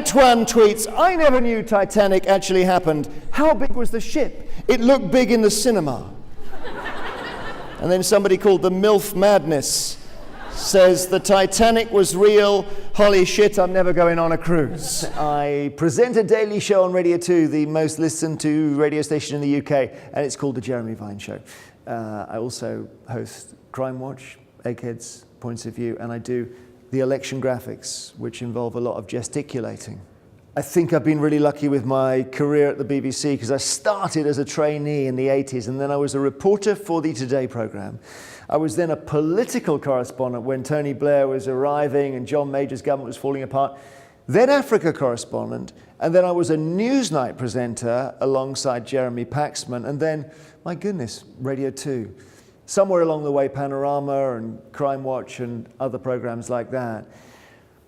Antoine tweets, I never knew Titanic actually happened. How big was the ship? It looked big in the cinema. And then somebody called the MILF Madness says, the Titanic was real. Holy shit, I'm never going on a cruise. I present a daily show on Radio 2, the most listened to radio station in the UK, and it's called The Jeremy Vine Show. I also host Crime Watch, Eggheads, Points of View, and I do the election graphics, which involve a lot of gesticulating. I think I've been really lucky with my career at the BBC because I started as a trainee in the 80s, and then I was a reporter for the Today programme. I was then a political correspondent when Tony Blair was arriving and John Major's government was falling apart. Then Africa correspondent, and then I was a Newsnight presenter alongside Jeremy Paxman, and then, my goodness, Radio 2. Somewhere along the way, Panorama and Crime Watch and other programs like that.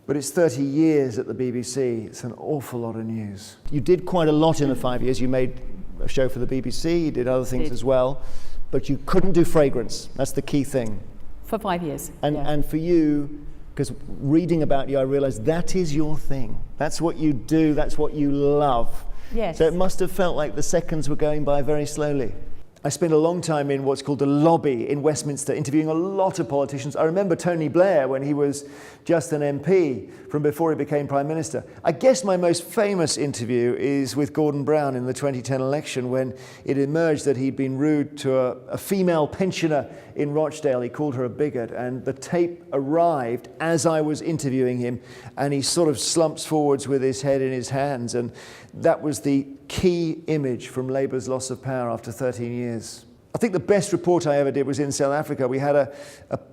But it's 30 years at the BBC. It's an awful lot of news. You did quite a lot in the 5 years. You made a show for the BBC, you did other things as well, but you couldn't do fragrance. That's the key thing. For 5 years. And for you, because reading about you, I realized that is your thing. That's what you do, that's what you love. Yes. So it must have felt like the seconds were going by very slowly. I spent a long time in what's called the lobby in Westminster, interviewing a lot of politicians. I remember Tony Blair when he was just an MP from before he became Prime Minister. I guess my most famous interview is with Gordon Brown in the 2010 election when it emerged that he'd been rude to a female pensioner in Rochdale. He called her a bigot, and the tape arrived as I was interviewing him, and he sort of slumps forwards with his head in his hands, and that was the key image from Labour's loss of power after 13 years. I think the best report I ever did was in South Africa. We had a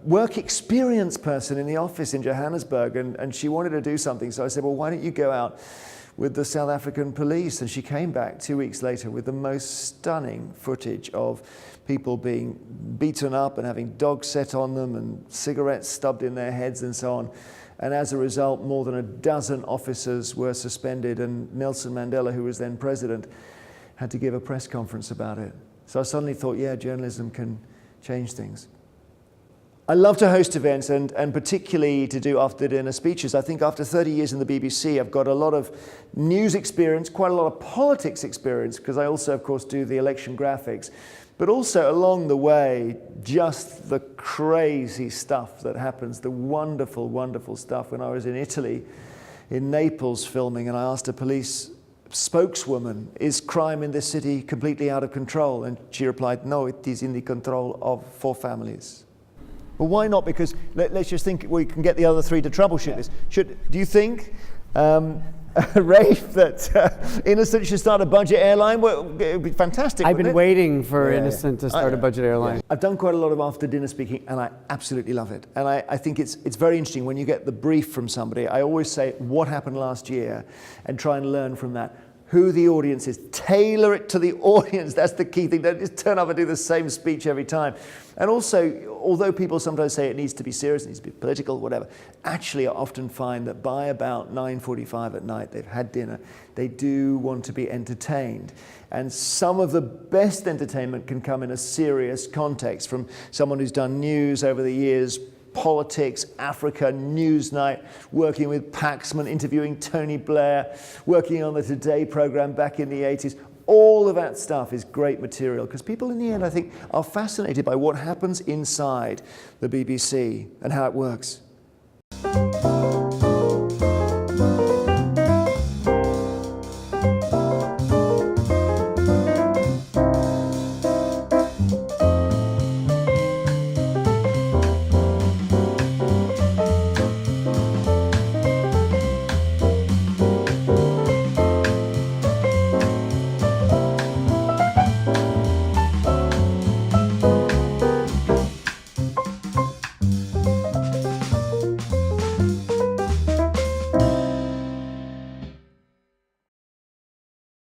work experience person in the office in Johannesburg, and she wanted to do something. So I said, well, why don't you go out with the South African police? And she came back 2 weeks later with the most stunning footage of people being beaten up and having dogs set on them and cigarettes stubbed in their heads and so on. And as a result, more than a dozen officers were suspended, and Nelson Mandela, who was then president, had to give a press conference about it. So I suddenly thought, yeah, journalism can change things. I love to host events, and particularly to do after dinner speeches. I think after 30 years in the BBC, I've got a lot of news experience, quite a lot of politics experience, because I also, of course, do the election graphics. But also along the way, just the crazy stuff that happens, the wonderful, wonderful stuff. When I was in Italy, in Naples filming, and I asked a police spokeswoman, is crime in this city completely out of control? And she replied, no, it is in the control of 4 families. Well, why not? Because let's just think we can get the other 3 to troubleshoot this. Do you think, Rafe, that Innocent should start a budget airline? Well, it would be fantastic. I've been waiting for Innocent to start a budget airline. Yeah. I've done quite a lot of after dinner speaking, and I absolutely love it. And I think it's very interesting when you get the brief from somebody. I always say, what happened last year, and try and learn from that. Who the audience is, tailor it to the audience. That's the key thing. Don't just turn up and do the same speech every time. And also, although people sometimes say it needs to be serious, it needs to be political, whatever, actually I often find that by about 9:45 at night, they've had dinner, they do want to be entertained. And some of the best entertainment can come in a serious context from someone who's done news over the years, politics, Africa, Newsnight, working with Paxman, interviewing Tony Blair, working on the Today programme back in the 80s. All of that stuff is great material because people in the end, I think, are fascinated by what happens inside the BBC and how it works.